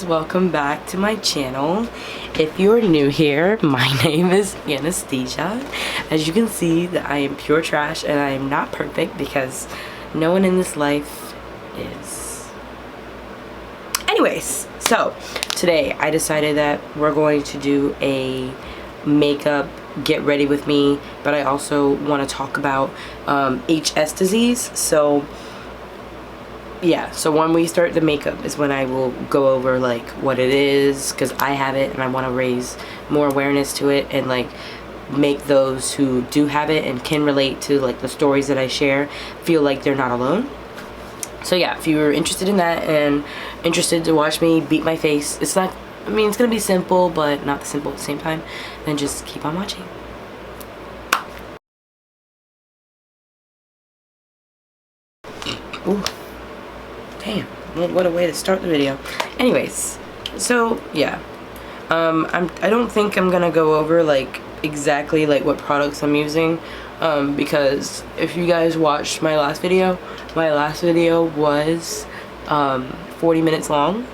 welcome back to my channel. If you're new here, my name is Anastasia. As you can see, that I am pure trash and I am not perfect because no one in this life is. Anyways, so today I decided that we're going to do a makeup get ready with me, but I also want to talk about HS disease. So yeah, so when we start the makeup is when I will go over like what it is, because I have it and I want to raise more awareness to it and like make those who do have it and can relate to like the stories that I share feel like they're not alone. So yeah, if you're interested in that and interested to watch me beat my face, it's not, I mean, it's gonna be simple but not simple at the same time, then just keep on watching. Ooh. Damn, what a way to start the video. Anyways, so yeah, I don't think I'm gonna go over like exactly like what products I'm using, because if you guys watched my last video was 40 minutes long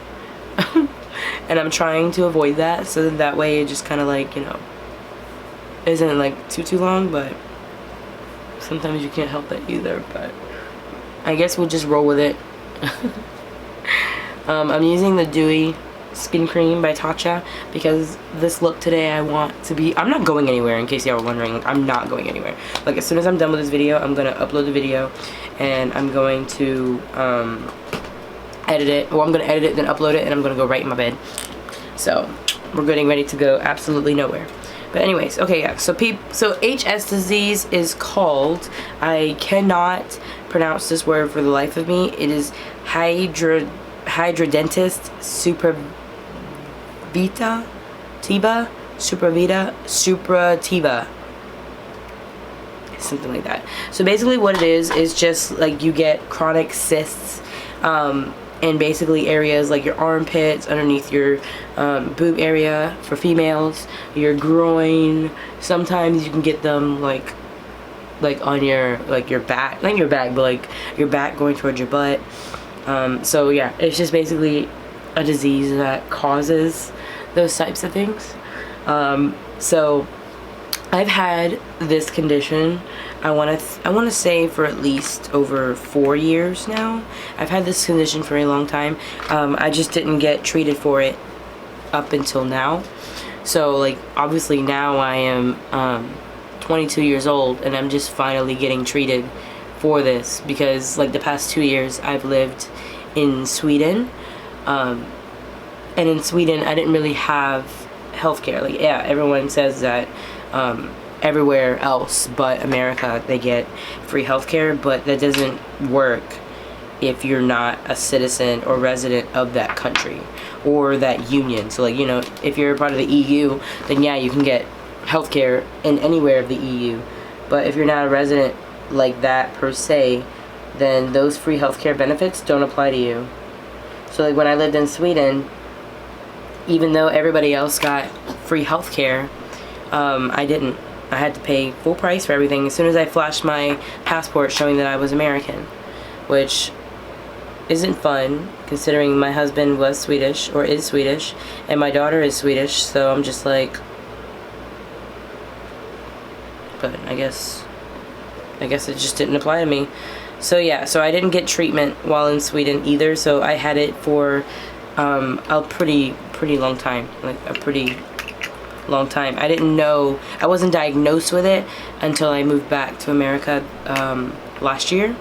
and I'm trying to avoid that, so that way it just kind of like, you know, isn't like too long, but sometimes you can't help it either. But I guess we'll just roll with it. I'm using the Dewy Skin Cream by Tatcha because this look today I want to be, I'm not going anywhere, in case y'all were wondering. Like, I'm not going anywhere. Like, as soon as I'm done with this video, I'm gonna upload the video and I'm going to edit it. Well, I'm gonna edit it, then upload it, and I'm gonna go right in my bed. So we're getting ready to go absolutely nowhere. But anyways, okay, yeah, so HS disease is called, I cannot pronounce this word for the life of me. It is hydrodentist suprativa, something like that. So basically what it is just like you get chronic cysts in basically areas like your armpits, underneath your boob area for females, your groin. Sometimes you can get them like on your back, not your back, but like your back going towards your butt. So yeah, it's just basically a disease that causes those types of things. So I've had this condition, I want to say, for at least over 4 years now. I've had this condition for a long time. I just didn't get treated for it up until now. So like obviously now I am 22 years old and I'm just finally getting treated for this, because like the past 2 years I've lived in Sweden, and in Sweden I didn't really have healthcare. Like, yeah, everyone says that everywhere else but America they get free healthcare, but that doesn't work if you're not a citizen or resident of that country or that union. So like, you know, if you're a part of the EU, then yeah, you can get healthcare in anywhere of the EU. But if you're not a resident like that per se, then those free healthcare benefits don't apply to you. So like when I lived in Sweden, even though everybody else got free healthcare, I didn't. I had to pay full price for everything as soon as I flashed my passport showing that I was American, which isn't fun considering my husband was Swedish, or is Swedish, and my daughter is Swedish. So I'm just like, but I guess it just didn't apply to me. So yeah, so I didn't get treatment while in Sweden either, so I had it for a pretty long time, like a pretty long time. I didn't know, I wasn't diagnosed with it until I moved back to America last year.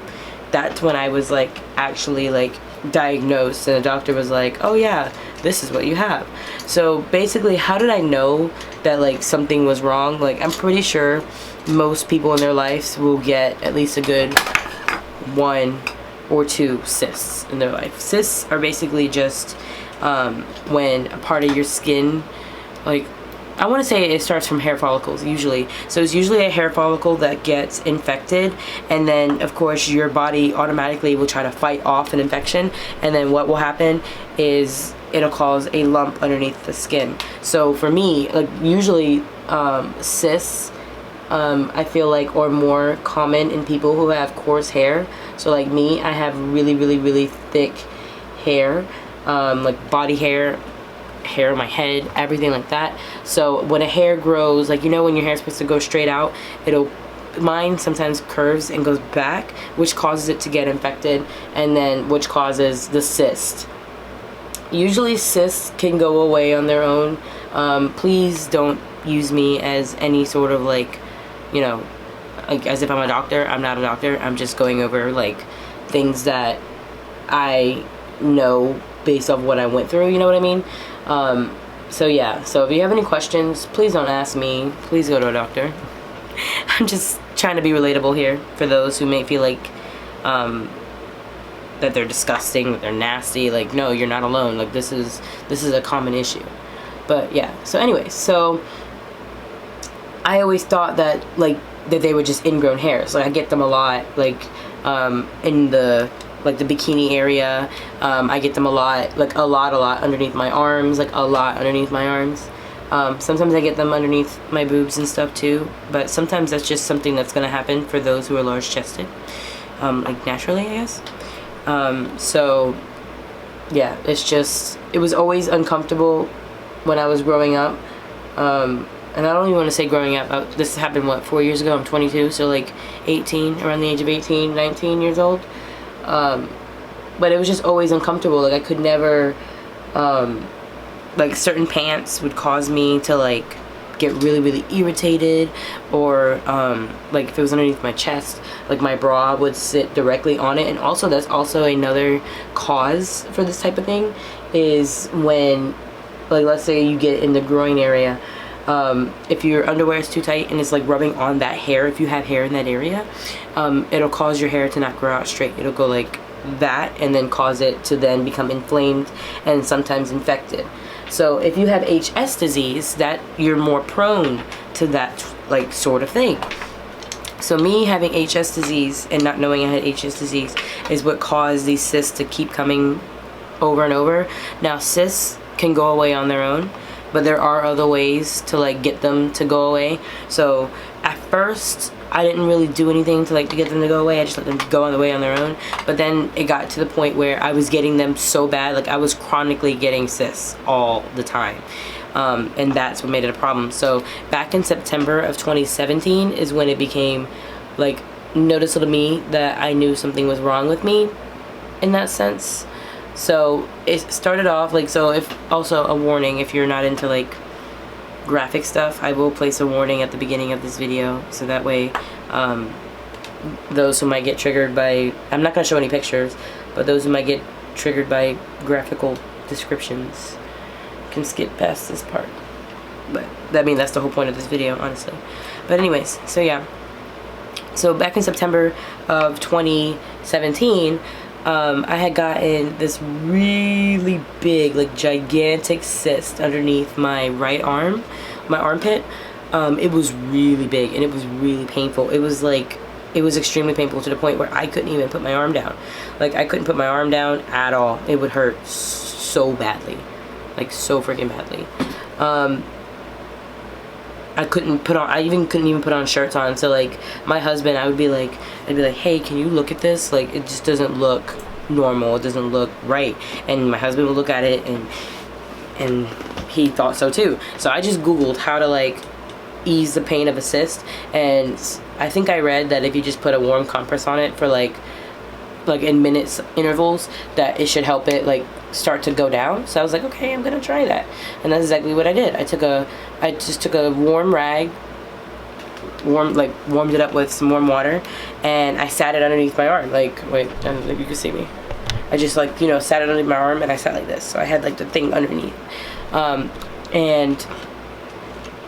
That's when I was like actually like diagnosed, and the doctor was like, oh yeah, this is what you have. So basically, how did I know that like something was wrong? Like, I'm pretty sure most people in their lives will get at least a good 1 or 2 cysts in their life. Cysts are basically just when a part of your skin, like, I want to say it starts from hair follicles usually. So it's usually a hair follicle that gets infected, and then of course your body automatically will try to fight off an infection, and then what will happen is it'll cause a lump underneath the skin. So for me, like usually cysts, I feel like, are more common in people who have coarse hair. So like me, I have really thick hair, like body hair on my head, everything like that. So when a hair grows, like, you know, when your hair is supposed to go straight out, mine sometimes curves and goes back, which causes it to get infected, and then which causes the cyst. Usually cysts can go away on their own. Please don't use me as any sort of, like, you know, like as if I'm a doctor. I'm not a doctor. I'm just going over like things that I know based off what I went through, you know what I mean? So yeah, so if you have any questions, please don't ask me. Please go to a doctor. I'm just trying to be relatable here for those who may feel like that they're disgusting, that they're nasty. Like, no, you're not alone. Like, this is a common issue. But yeah, so anyways, so I always thought that that they were just ingrown hairs. Like, I get them a lot, like in the bikini area. I get them a lot, like a lot underneath my arms, like a lot underneath my arms. Sometimes I get them underneath my boobs and stuff too, but sometimes that's just something that's gonna happen for those who are large chested, like naturally, I guess. So yeah, it was always uncomfortable when I was growing up. And I don't even want to say growing up. This happened, what, 4 years ago? I'm 22, so like 18, around the age of 18, 19 years old. But it was just always uncomfortable. Like, I could never, like, certain pants would cause me to, like, get really, really irritated. Or, like, if it was underneath my chest, like, my bra would sit directly on it. And also, that's also another cause for this type of thing, is when, like, let's say you get in the groin area. If your underwear is too tight and it's like rubbing on that hair, if you have hair in that area, it'll cause your hair to not grow out straight. It'll go like that and then cause it to then become inflamed and sometimes infected. So if you have HS disease, that you're more prone to that like sort of thing. So me having HS disease and not knowing I had HS disease is what caused these cysts to keep coming over and over. Now, cysts can go away on their own, but there are other ways to like get them to go away. So at first I didn't really do anything to get them to go away. I just let them go on their own. But then it got to the point where I was getting them so bad, like I was chronically getting cysts all the time. And that's what made it a problem. So back in September of 2017 is when it became like noticeable to me that I knew something was wrong with me in that sense. So it started off like, so if also a warning, if you're not into like graphic stuff, I will place a warning at the beginning of this video, so that way those who might get triggered by, I'm not going to show any pictures, but those who might get triggered by graphical descriptions can skip past this part. But I mean, that's the whole point of this video, honestly. But anyways, so yeah, so back in September of 2017, I had gotten this really big, like gigantic cyst underneath my right arm, my armpit. It was really big and it was really painful. It was extremely painful to the point where I couldn't even put my arm down. Like, I couldn't put my arm down at all. It would hurt so badly, like so freaking badly. I couldn't even put on shirts on. So like my husband, I'd be like, hey, can you look at this? Like, it just doesn't look normal. It doesn't look right. And my husband would look at it and he thought so too. So I just Googled how to like ease the pain of a cyst, and I think I read that if you just put a warm compress on it for like in minutes intervals, that it should help it like start to go down. So I was like, okay, I'm gonna try that, and that's exactly what I did. I just took a warm rag, warmed it up with some warm water, and I sat it underneath my arm. Like, wait, I don't know if you can see me. I just like, you know, sat it underneath my arm, and I sat like this, so I had like the thing underneath, and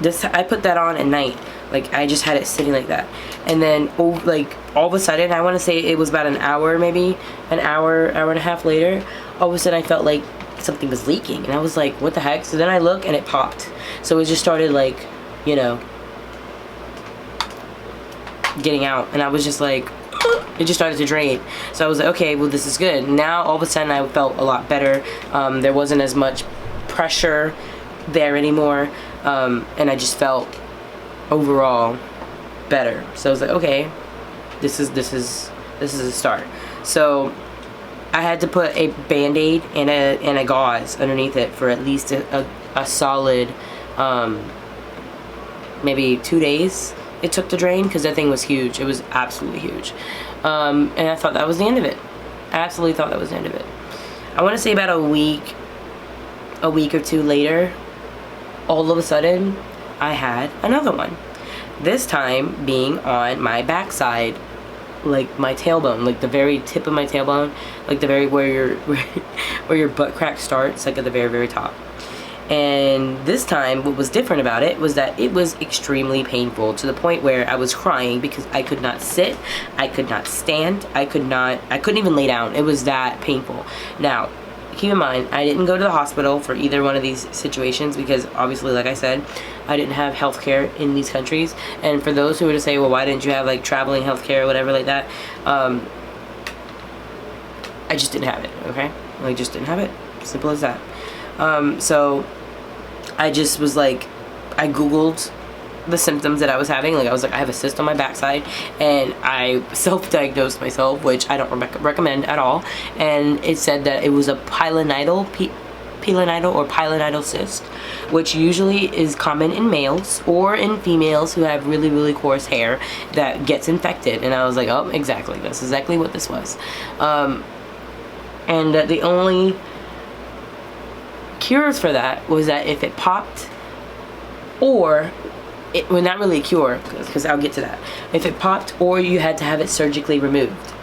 this, I put that on at night. Like, I just had it sitting like that, and then like all of a sudden, I want to say it was about an hour, maybe an hour and a half later, all of a sudden I felt like something was leaking, and I was like, what the heck? So then I look and it popped. So it just started like, you know, getting out, and I was just like, it just started to drain. So I was like, okay, well, this is good. Now all of a sudden I felt a lot better. There wasn't as much pressure there anymore, and I just felt overall better. So I was like, okay, this is a start. So I had to put a band-aid and a gauze underneath it for at least a solid maybe 2 days it took to drain, because that thing was huge. It was absolutely huge. And I thought that was the end of it. I absolutely thought that was the end of it. I want to say about a week or two later, all of a sudden I had another one. This time being on my backside, like my tailbone, like the very tip of my tailbone, like the very where your butt crack starts, like at the very, very top. And this time what was different about it was that it was extremely painful, to the point where I was crying because I could not sit, I could not stand, I couldn't even lay down. It was that painful. Now, keep in mind, I didn't go to the hospital for either one of these situations because obviously, like I said, I didn't have health care in these countries. And for those who were to say, well, why didn't you have like traveling health care or whatever like that, I just didn't have it, okay? I just didn't have it. Simple as that. So I just was like, I googled the symptoms that I was having. Like I was like, I have a cyst on my backside, and I self-diagnosed myself, which I don't recommend at all. And it said that it was a pilonidal or pilonidal cyst, which usually is common in males or in females who have really, really coarse hair that gets infected. And I was like, oh, exactly, that's exactly what this was. And the only cures for that was that if it popped, or well, not really a cure, because I'll get to that. If it popped, or you had to have it surgically removed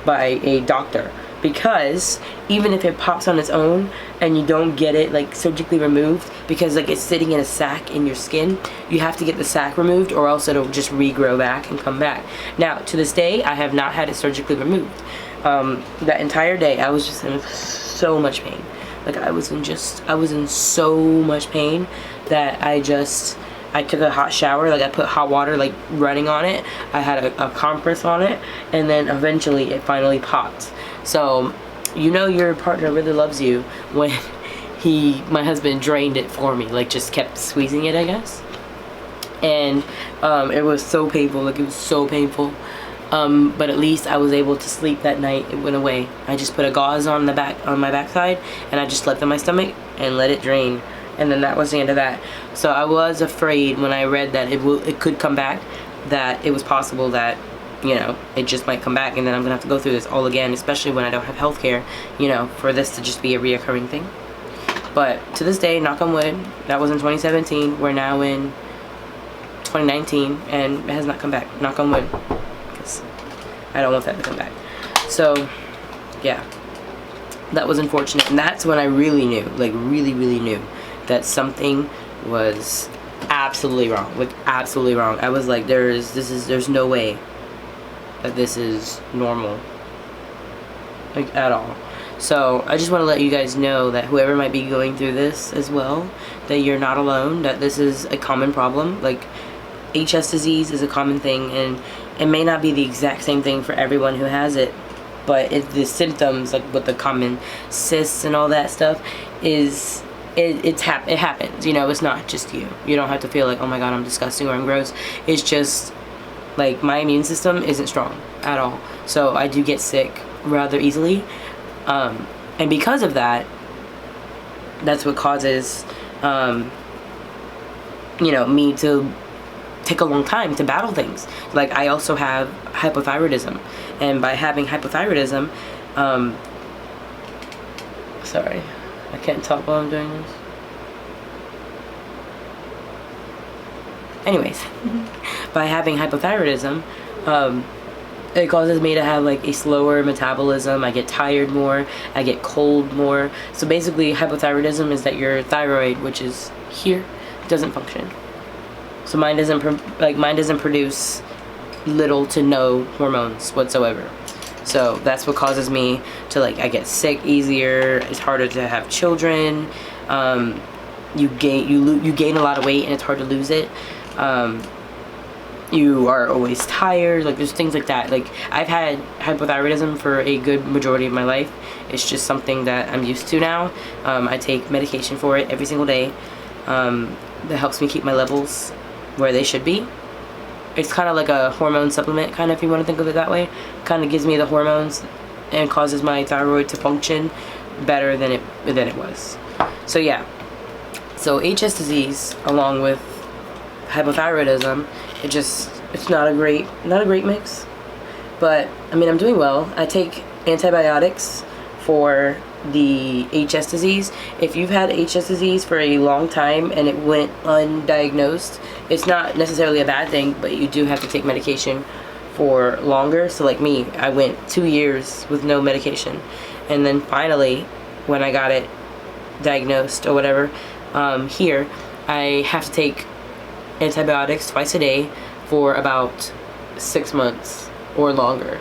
by a doctor, because even if it pops on its own and you don't get it like surgically removed, because like it's sitting in a sac in your skin, you have to get the sac removed, or else it'll just regrow back and come back. Now, to this day, I have not had it surgically removed. That entire day, I was just in so much pain. Like I was in so much pain that I took a hot shower. Like I put hot water like running on it. I had a compress on it, and then eventually it finally popped. So you know your partner really loves you when my husband drained it for me, like just kept squeezing it, I guess. And it was so painful. Like it was so painful. But at least I was able to sleep that night. It went away. I just put a gauze on my backside, and I just slept on my stomach and let it drain. And then that was the end of that. So I was afraid when I read that it could come back, that it was possible that, you know, it just might come back, and then I'm gonna have to go through this all again, especially when I don't have health care, you know, for this to just be a reoccurring thing. But to this day, knock on wood, that was in 2017. We're now in 2019, and it has not come back. Knock on wood. I don't want that to come back. So yeah, that was unfortunate, and that's when I really knew, like really, really knew that something was absolutely wrong. Like absolutely wrong. I was like, there's no way that this is normal, like at all. So I just want to let you guys know that whoever might be going through this as well, that you're not alone, that this is a common problem. Like HS disease is a common thing, and it may not be the exact same thing for everyone who has it, but the symptoms, like with the common cysts and all that stuff, it happens. You know, it's not just you. You don't have to feel like, oh my god, I'm disgusting or I'm gross. It's just like my immune system isn't strong at all, so I do get sick rather easily, and because of that, that's what causes you know, me to take a long time to battle things. Like I also have hypothyroidism, and by having hypothyroidism, sorry, I can't talk while I'm doing this. Anyways, by having hypothyroidism, it causes me to have like a slower metabolism. I get tired more, I get cold more. So basically hypothyroidism is that your thyroid, which is here, doesn't function. So mine doesn't produce little to no hormones whatsoever. So that's what causes me to, like, I get sick easier. It's harder to have children. You gain a lot of weight, and it's hard to lose it. You are always tired. Like there's things like that. Like I've had hypothyroidism for a good majority of my life. It's just something that I'm used to now. I take medication for it every single day. That helps me keep my levels where they should be. It's kind of like a hormone supplement, kind of, if you want to think of it that way. Kind of gives me the hormones and causes my thyroid to function better than it was. So yeah, so HS disease along with hypothyroidism, it's not a great mix. But I mean, I'm doing well. I take antibiotics for the HS disease. If you've had HS disease for a long time and it went undiagnosed, it's not necessarily a bad thing, but you do have to take medication for longer. So like me, I went 2 years with no medication, and then finally when I got it diagnosed or whatever, here I have to take antibiotics twice a day for about 6 months or longer.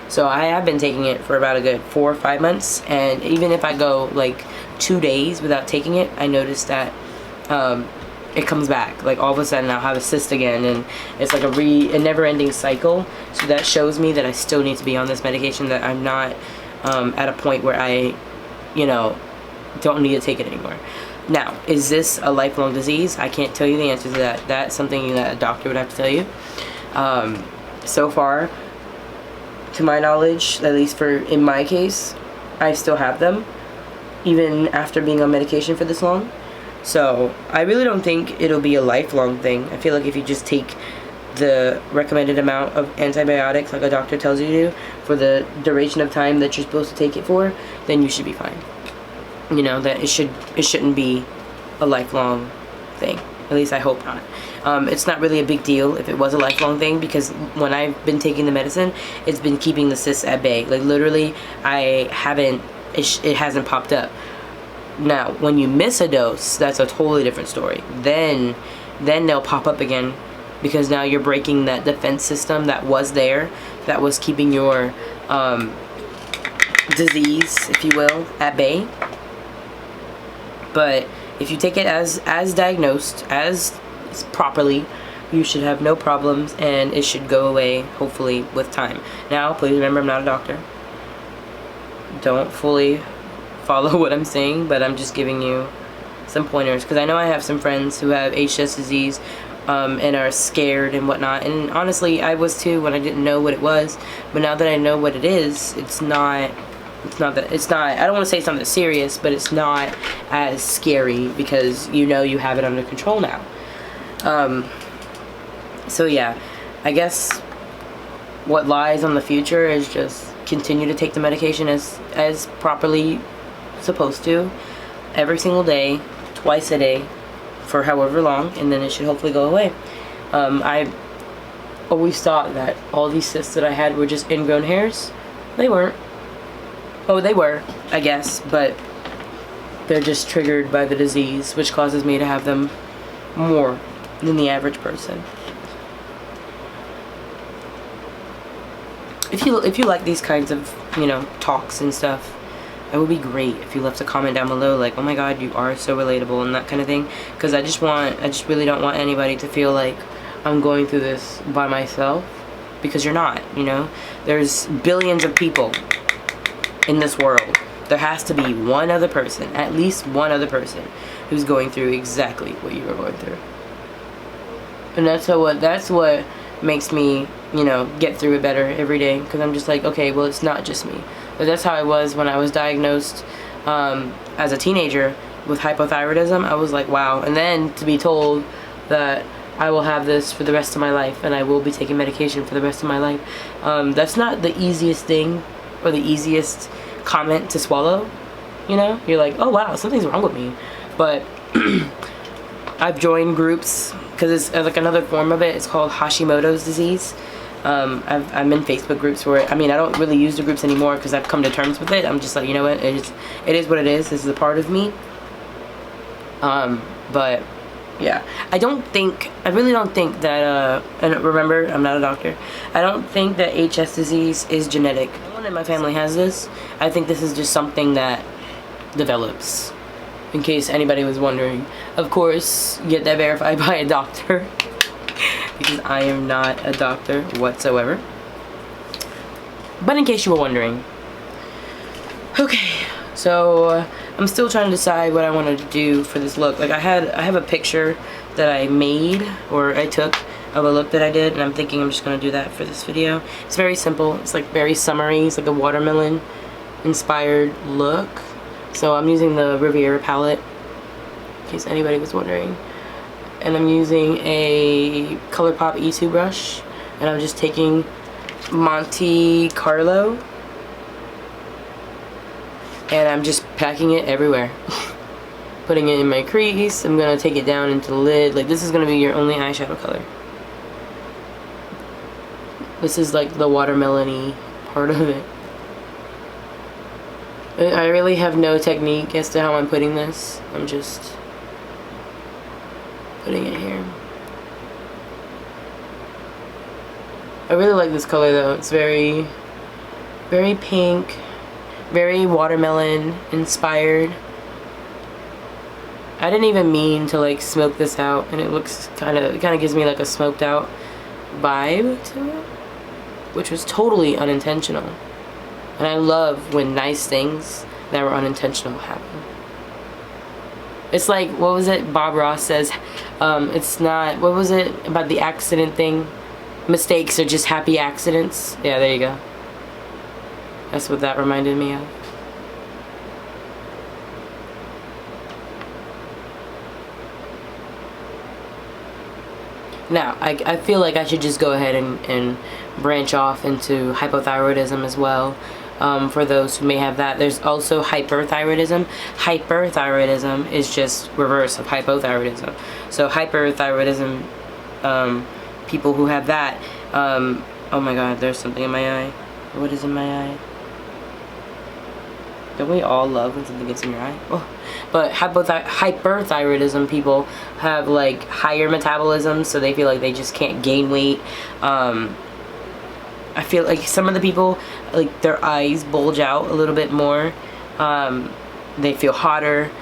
So I have been taking it for about a good 4 or 5 months, and even if I go like 2 days without taking it, I notice that it comes back. Like all of a sudden I'll have a cyst again, and it's like a never-ending cycle. So that shows me that I still need to be on this medication, that I'm not at a point where I, you know, don't need to take it anymore. Now, is this a lifelong disease? I can't tell you the answer to that. That's something that a doctor would have to tell you. So far, to my knowledge, at least in my case, I still have them, even after being on medication for this long. So I really don't think it'll be a lifelong thing. I feel like if you just take the recommended amount of antibiotics, like a doctor tells you to, for the duration of time that you're supposed to take it for, then you should be fine. You know, that it shouldn't be a lifelong thing. At least I hope not. It's not really a big deal if it was a lifelong thing, because when I've been taking the medicine, it's been keeping the cysts at bay. Like literally, it hasn't popped up. Now, when you miss a dose, that's a totally different story. Then they'll pop up again, because now you're breaking that defense system that was there, that was keeping your disease, if you will, at bay. But if you take it as diagnosed, as properly, you should have no problems, and it should go away, hopefully, with time. Now, please remember, I'm not a doctor. Don't fully follow what I'm saying, but I'm just giving you some pointers, because I know I have some friends who have HS disease and are scared and whatnot, and honestly, I was too when I didn't know what it was. But now that I know what it is, it's not, I don't want to say something serious, but it's not as scary, because you know you have it under control now. So yeah, I guess what lies on the future is just continue to take the medication as properly supposed to, every single day, twice a day, for however long, and then it should hopefully go away. I always thought that all these cysts that I had were just ingrown hairs. They weren't. Oh, they were, I guess, but they're just triggered by the disease, which causes me to have them more than the average person. If you like these kinds of, you know, talks and stuff, it would be great if you left a comment down below, like, oh my god, you are so relatable, and that kind of thing, because I just really don't want anybody to feel like I'm going through this by myself, because you're not, you know. There's billions of people in this world. There has to be one other person, at least one other person, who's going through exactly what you are going through. And that's what makes me, you know, get through it better every day, because I'm just like, okay, well, it's not just me. But that's how I was when I was diagnosed as a teenager with hypothyroidism. I was like, wow. And then to be told that I will have this for the rest of my life, and I will be taking medication for the rest of my life, that's not the easiest thing, or the easiest comment to swallow, you know. You're like, oh wow, something's wrong with me. But I've joined groups, because it's like another form of it. It's called Hashimoto's disease. I'm in Facebook groups for it. I mean, I don't really use the groups anymore, because I've come to terms with it. I'm just like, you know what, it is what it is. This is a part of me. But yeah, I really don't think that, and remember, I'm not a doctor, I don't think that HS disease is genetic. No one in my family has this. I think this is just something that develops, in case anybody was wondering. Of course, get that verified by a doctor, because I am not a doctor whatsoever. But in case you were wondering. Okay, so I'm still trying to decide what I want to do for this look. Like I have a picture that I made, or I took of a look that I did, and I'm thinking I'm just going to do that for this video. It's very simple. It's like very summery. It's like a watermelon inspired look. So I'm using the Riviera palette, in case anybody was wondering. And I'm using a ColourPop E2 brush, and I'm just taking Monte Carlo, and I'm just packing it everywhere. Putting it in my crease. I'm gonna take it down into the lid. Like, this is gonna be your only eyeshadow color. This is like the watermelon-y part of it. I really have no technique as to how I'm putting this. I'm just putting it here. I really like this color though. It's very, very pink, very watermelon inspired. I didn't even mean to like smoke this out, and it looks it kind of gives me like a smoked out vibe to it, which was totally unintentional. And I love when nice things that were unintentional happen. It's like, what was it Bob Ross says, it's not, what was it about the accident thing? Mistakes are just happy accidents. Yeah, there you go. That's what that reminded me of. Now, I feel like I should just go ahead and branch off into hypothyroidism as well. For those who may have that. There's also hyperthyroidism. Hyperthyroidism is just reverse of hypothyroidism. So hyperthyroidism, people who have that, oh my god, there's something in my eye. What is in my eye? Don't we all love when something gets in your eye? Oh. But hyperthyroidism people have like higher metabolism, so they feel like they just can't gain weight. I feel like some of the people, like their eyes bulge out a little bit more. They feel hotter.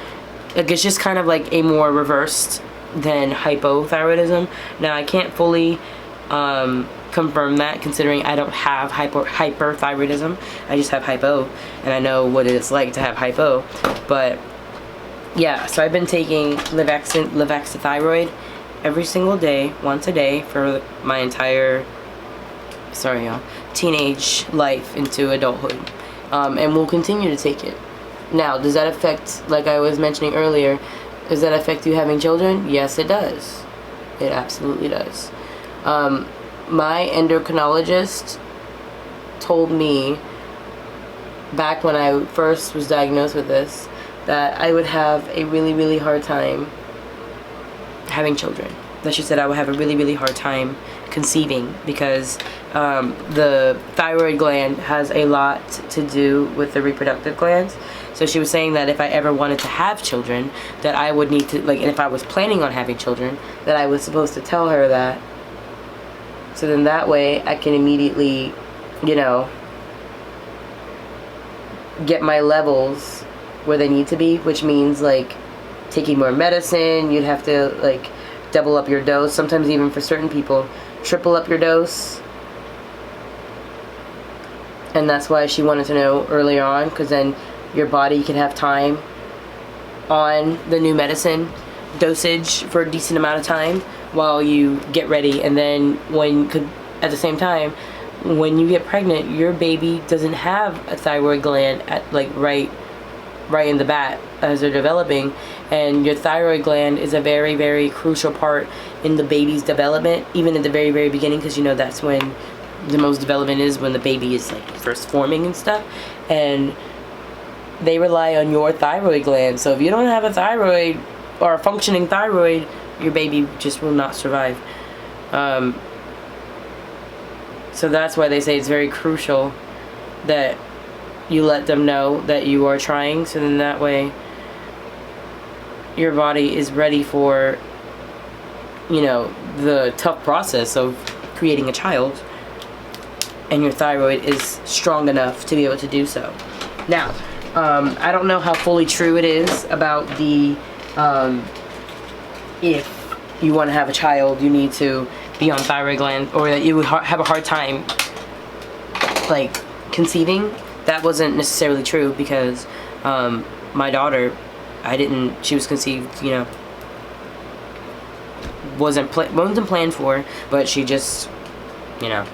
Like, it's just kind of like a more reversed than hypothyroidism. Now, I can't fully confirm that, considering I don't have hyperthyroidism. I just have hypo, and I know what it's like to have hypo. But yeah, so I've been taking Levaxithyroid every single day, once a day, for my entire, sorry y'all, teenage life into adulthood, and we'll continue to take it. Now, does that affect, like I was mentioning earlier, does that affect you having children? Yes, it does. It absolutely does. My endocrinologist told me back when I first was diagnosed with this that I would have a really, really hard time having children. That she said I would have a really, really hard time conceiving, because the thyroid gland has a lot to do with the reproductive glands. So she was saying that if I ever wanted to have children, that I would need to, like, and if I was planning on having children, that I was supposed to tell her that. So then that way I can immediately, you know, get my levels where they need to be, which means like taking more medicine. You'd have to like double up your dose, sometimes even for certain people triple up your dose. And that's why she wanted to know early on, because then your body can have time on the new medicine dosage for a decent amount of time while you get ready. And then at the same time, when you get pregnant, your baby doesn't have a thyroid gland at like right in the bat as they're developing, and your thyroid gland is a very, very crucial part in the baby's development, even at the very, very beginning, because you know that's when the most development is, when the baby is like first forming and stuff, and they rely on your thyroid gland. So if you don't have a thyroid or a functioning thyroid, your baby just will not survive. So that's why they say it's very crucial that you let them know that you are trying, so then that way your body is ready for, you know, the tough process of creating a child, and your thyroid is strong enough to be able to do so. Now, I don't know how fully true it is about the if you want to have a child, you need to be on thyroid gland, or that you would have a hard time like conceiving. That wasn't necessarily true, because my daughter, she was conceived, you know, wasn't planned for, but she just, you know,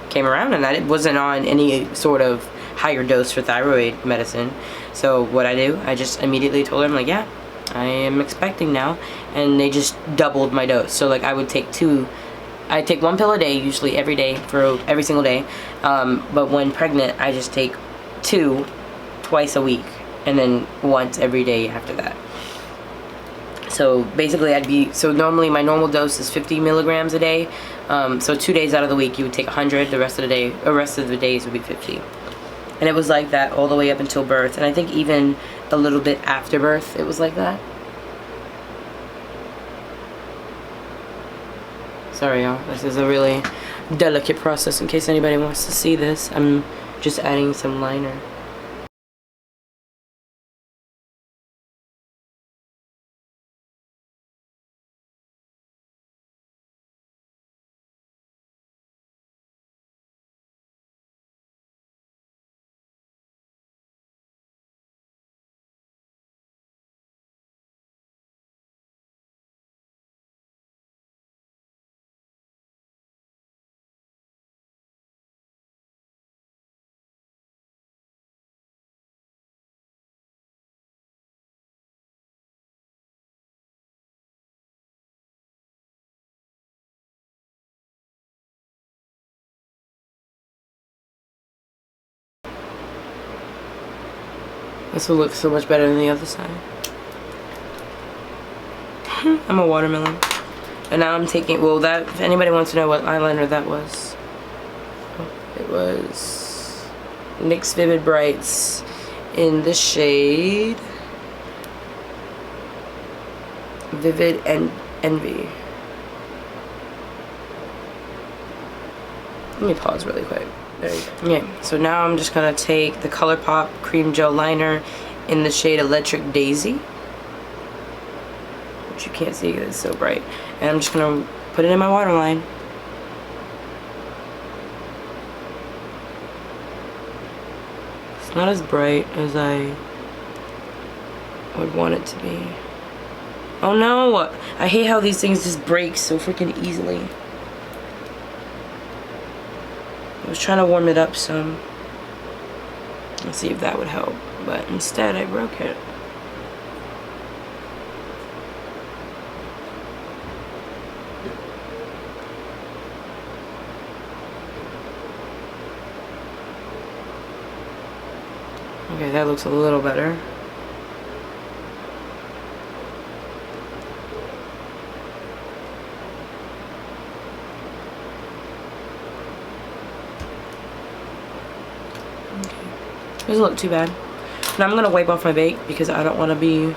came around, and I wasn't on any sort of higher dose for thyroid medicine. So what I do, I just immediately told her, I'm like, yeah, I am expecting now, and they just doubled my dose. So like I would take I take 1 pill a day, usually every day, for every single day, but when pregnant I just take 2 twice a week, and then once every day after that. So basically so normally my normal dose is 50 milligrams a day, so 2 days out of the week you would take 100, the rest of the days would be 50. And it was like that all the way up until birth, and I think even a little bit after birth it was like that. Sorry y'all, this is a really delicate process in case anybody wants to see this. I'm just adding some liner. This will look so much better than the other side. I'm a watermelon. And now I'm taking, well, that, if anybody wants to know what eyeliner that was, it was NYX Vivid Brights in the shade Vivid Envy. Let me pause really quick. There you go. Okay, so now I'm just gonna take the ColourPop Cream Gel Liner in the shade Electric Daisy, which you can't see because it's so bright. And I'm just gonna put it in my waterline. It's not as bright as I would want it to be. Oh no! I hate how these things just break so freaking easily. I was trying to warm it up some. Let's see if that would help, but instead I broke it. Okay, that looks a little better. Doesn't look too bad. Now I'm gonna wipe off my bake because I don't want to be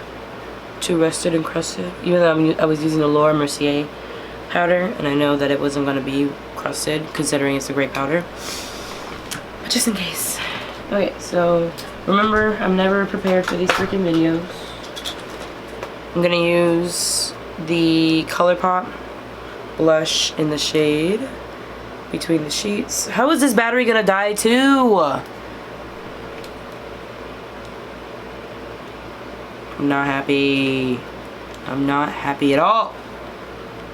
too rested and crusted. Even though I was using the Laura Mercier powder, and I know that it wasn't gonna be crusted considering it's a great powder. But just in case. Okay, so remember, I'm never prepared for these freaking videos. I'm gonna use the ColourPop blush in the shade Between the Sheets. How is this battery gonna die too? I'm not happy. I'm not happy at all.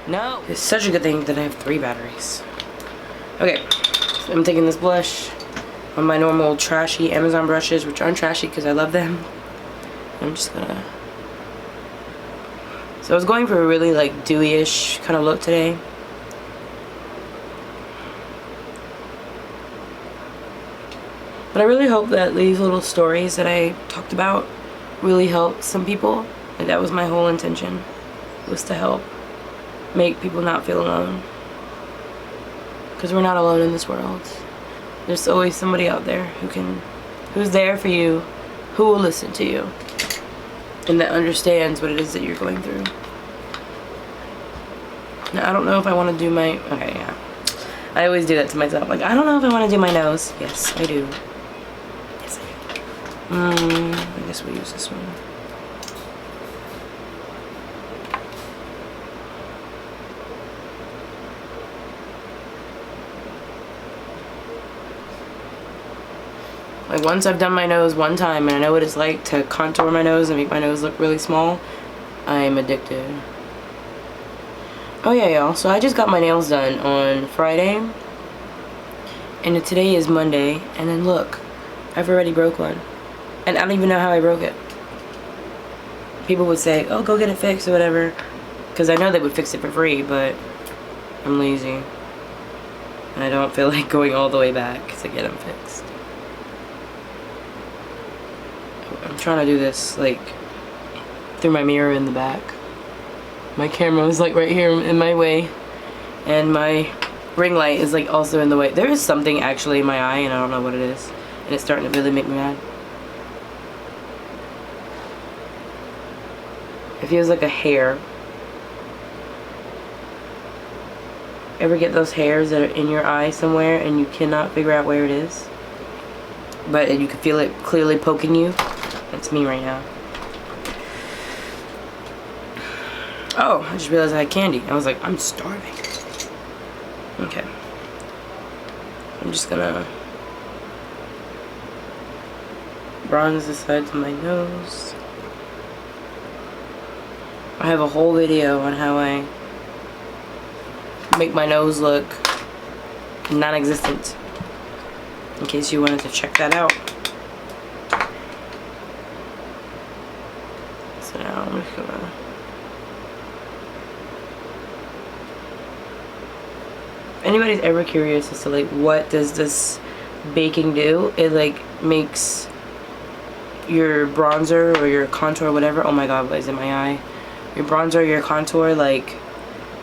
No. It's such a good thing that I have 3 batteries. Okay, so I'm taking this blush on my normal trashy Amazon brushes, which aren't trashy because I love them. I'm just gonna... So I was going for a really like dewy-ish kind of look today. But I really hope that these little stories that I talked about really helped some people. Like, that was my whole intention, was to help make people not feel alone, because we're not alone in this world. There's always somebody out there who's there for you, who will listen to you, and that understands what it is that you're going through. Now I don't know if I want to do my, okay, yeah, I always do that to myself, like I don't know if I want to do my nose. Yes I do. I guess we'll use this one. Like, once I've done my nose one time and I know what it's like to contour my nose and make my nose look really small, I'm addicted. Oh yeah, y'all. So I just got my nails done on Friday. And today is Monday. And then look, I've already broke one. And I don't even know how I broke it. People would say, oh, go get it fixed or whatever. Because I know they would fix it for free, but I'm lazy. And I don't feel like going all the way back to get them fixed. I'm trying to do this, like, through my mirror in the back. My camera is like right here in my way, and my ring light is like also in the way. There is something actually in my eye and I don't know what it is, and it's starting to really make me mad. It feels like a hair. Ever get those hairs that are in your eye somewhere and you cannot figure out where it is, but you can feel it clearly poking you? That's me right now. Oh, I just realized I had candy. I was like, I'm starving. Okay. I'm just gonna bronze the sides of my nose. I have a whole video on how I make my nose look non-existent, in case you wanted to check that out. So now I'm just gonna anybody's ever curious as to like what does this baking do, it like makes your bronzer or your contour, whatever, oh my god, what is in my eye, your bronzer or your contour like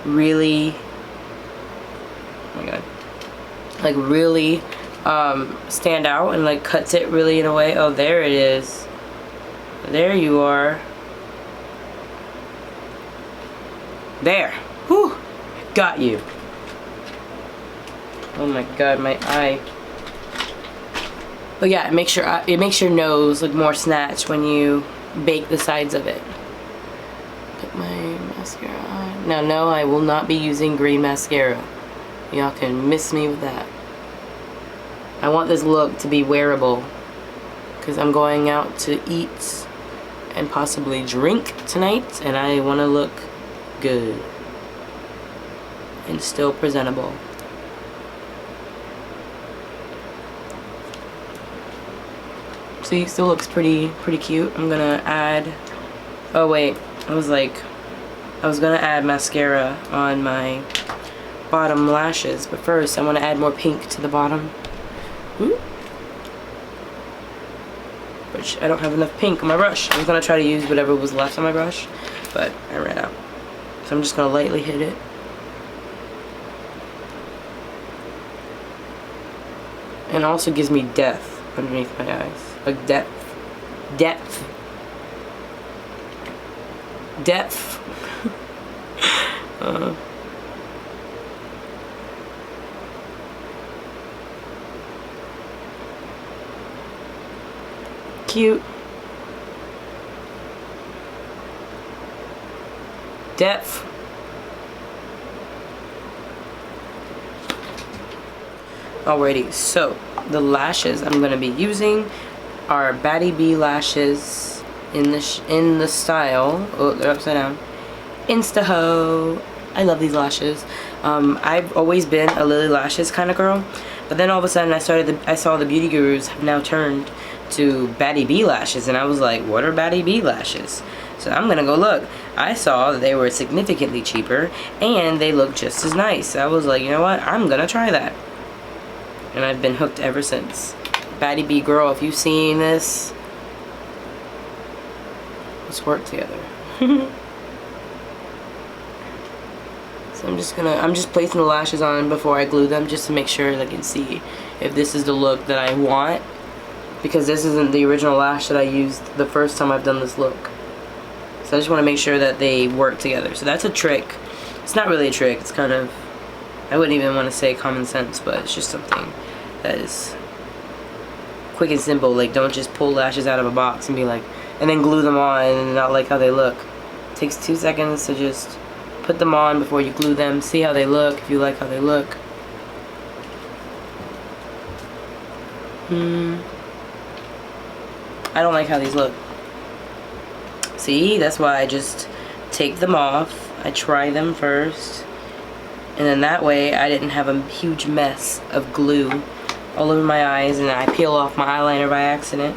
really, oh my god, like really stand out, and like cuts it really in a way. Oh, there it is, there you are, there, whew, got you. Oh my god, my eye. But yeah, it makes your nose look more snatched when you bake the sides of it. Put my mascara on. Now, no, I will not be using green mascara. Y'all can miss me with that. I want this look to be wearable, because I'm going out to eat and possibly drink tonight, and I want to look good and still presentable. See, it still looks pretty cute. I'm gonna add, oh wait, I was gonna add mascara on my bottom lashes, but first I want to add more pink to the bottom. Which I don't have enough pink on my brush. I was gonna try to use whatever was left on my brush, but I ran out. So I'm just gonna lightly hit it. And it also gives me depth underneath my eyes. Like depth. Cute. Depth. Alrighty, so the lashes I'm going to be using are Batty Bee lashes in the style, oh, they're upside down, Instaho. I love these lashes. I've always been a Lily Lashes kind of girl, but then all of a sudden I saw the beauty gurus have now turned to Batty Bee lashes, and I was like, what are Batty Bee lashes? So I'm gonna go look. I saw that they were significantly cheaper and they look just as nice. I was like, you know what, I'm gonna try that. And I've been hooked ever since. Batty Bee girl, if you've seen this, let's work together. So I'm just placing the lashes on before I glue them, just to make sure that I can see if this is the look that I want, because this isn't the original lash that I used the first time I've done this look. So I just want to make sure that they work together. So that's a trick. It's not really a trick, it's kind of, I wouldn't even want to say common sense, but it's just something that is quick and simple. Like, don't just pull lashes out of a box and be like, and then glue them on and not like how they look. It takes 2 seconds to just put them on before you glue them. See how they look, if you like how they look. I don't like how these look. See, that's why I just take them off. I try them first. And then that way I didn't have a huge mess of glue all over my eyes and I peel off my eyeliner by accident.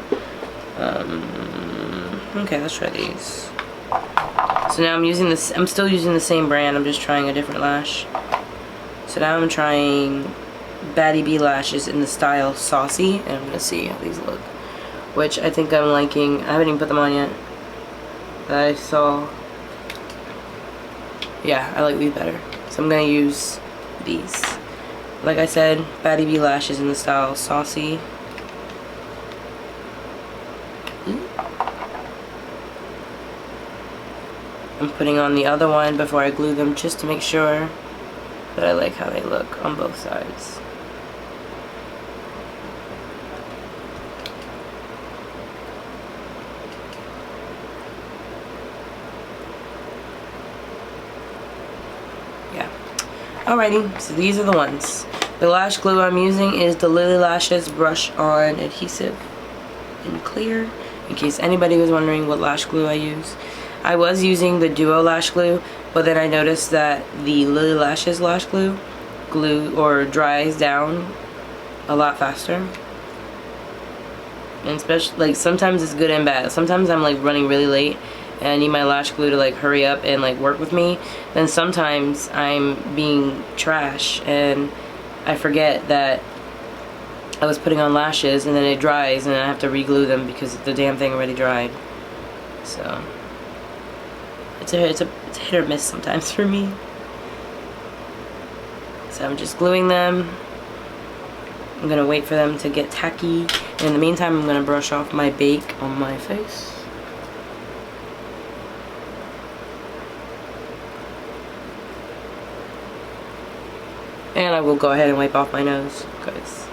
Okay, let's try these. So now I'm using this, I'm still using the same brand, I'm just trying a different lash. So now I'm trying Batty Bee lashes in the style Saucy, and I'm gonna see how these look. Which I think I'm liking. I haven't even put them on yet. But I saw, yeah, I like these better. So I'm gonna use these. Like I said, Batty Bee lashes in the style Saucy. I'm putting on the other one before I glue them just to make sure that I like how they look on both sides. Yeah. Alrighty, so these are the ones. The lash glue I'm using is the Lily Lashes Brush On Adhesive in clear, in case anybody was wondering what lash glue I use. I was using the Duo lash glue, but then I noticed that the Lily Lashes lash glue dries down a lot faster. And especially, like, sometimes it's good and bad. Sometimes I'm like running really late and I need my lash glue to like hurry up and like work with me. Then sometimes I'm being trash and I forget that I was putting on lashes and then it dries and I have to re-glue them because the damn thing already dried. So it's a hit or miss sometimes for me. So I'm just gluing them. I'm gonna wait for them to get tacky. And in the meantime, I'm gonna brush off my bake on my face. And I will go ahead and wipe off my nose, guys.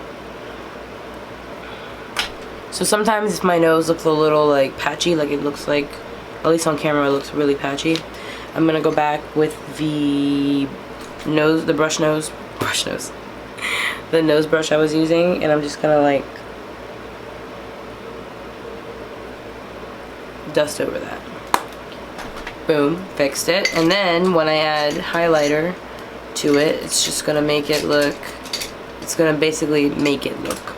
So sometimes if my nose looks a little like patchy, like it looks like, at least on camera it looks really patchy, I'm gonna go back with the nose, the the nose brush I was using, and I'm just gonna like dust over that. Boom, fixed it. And then when I add highlighter to it, it's just gonna make it look, it's gonna basically make it look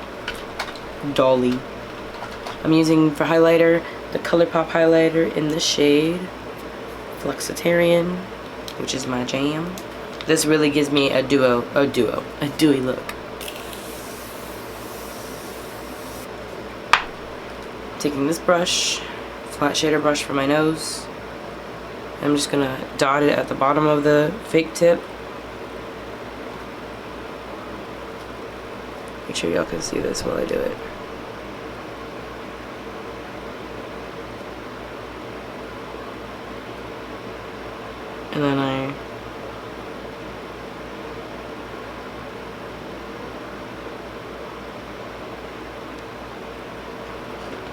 dolly. I'm using for highlighter the ColourPop highlighter in the shade Flexitarian, which is my jam. This really gives me a dewy look. Taking this brush, flat shader brush for my nose, I'm just gonna dot it at the bottom of the fake tip. Make sure y'all can see this while I do it. And then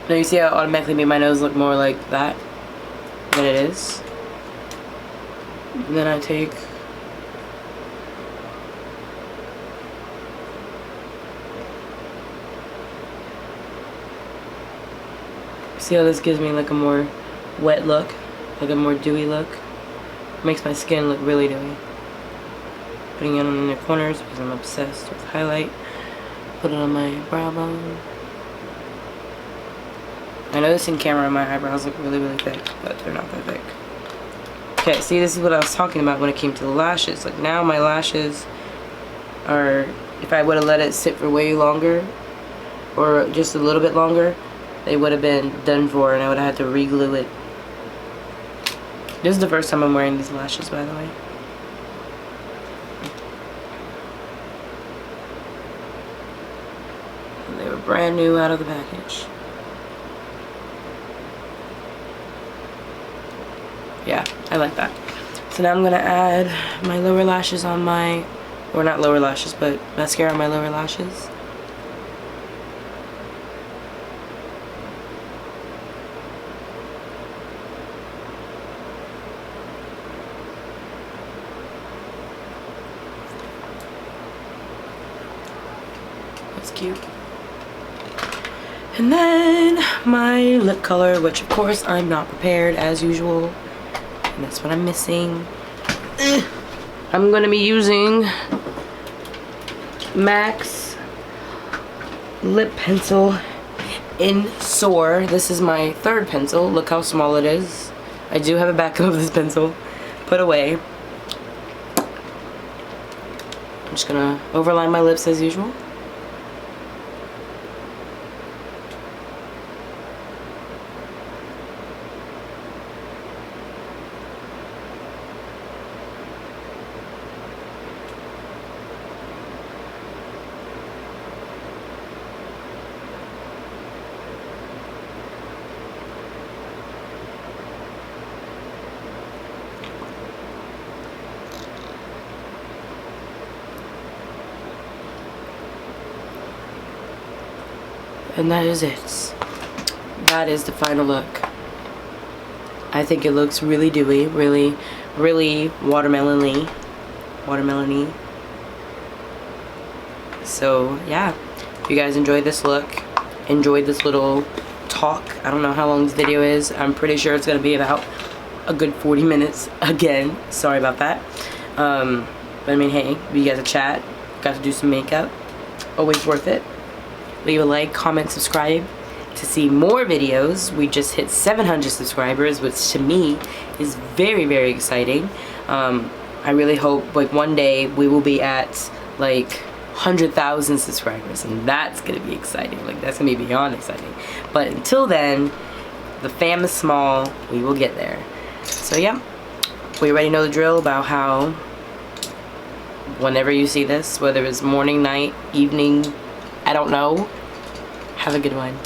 now you see how it automatically made my nose look more like that than it is. And then I take see how this gives me like a more wet look, like a more dewy look. Makes my skin look really dewy. Putting it on the corners because I'm obsessed with highlight. Put it on my brow bone. I know this in camera my eyebrows look really thick, but they're not that thick. Okay, see, this is what I was talking about when it came to the lashes. Like now my lashes are, if I would have let it sit for way longer or just a little bit longer, they would have been done for and I would have had to re-glue it. This is the first time I'm wearing these lashes, by the way. And they were brand new out of the package. Yeah, I like that. So now I'm gonna add my lower lashes on my, or not lower lashes, but mascara on my lower lashes. That's cute. And then my lip color, which of course I'm not prepared as usual. And that's what I'm missing. I I'm gonna be using MAC's lip pencil in Soar. This is my third pencil. Look how small it is. I do have a backup of this pencil put away. I'm just gonna overline my lips as usual. And that is it. That is the final look. I think it looks really dewy, really watermelon-y. So yeah, if you guys enjoyed this look, enjoyed this little talk, I don't know how long this video is. I'm pretty sure it's gonna be about a good 40 minutes again. Sorry about that. But I mean, hey, you guys a chat, got to do some makeup, always worth it. Leave a like, comment, subscribe to see more videos. We just hit 700 subscribers, which to me is very exciting. I really hope like one day we will be at like 100,000 subscribers, and that's gonna be exciting. Like, that's gonna be beyond exciting. But until then, the fam is small. We will get there. So yeah, we already know the drill about how whenever you see this, whether it's morning, night, evening, I don't know. Have a good one.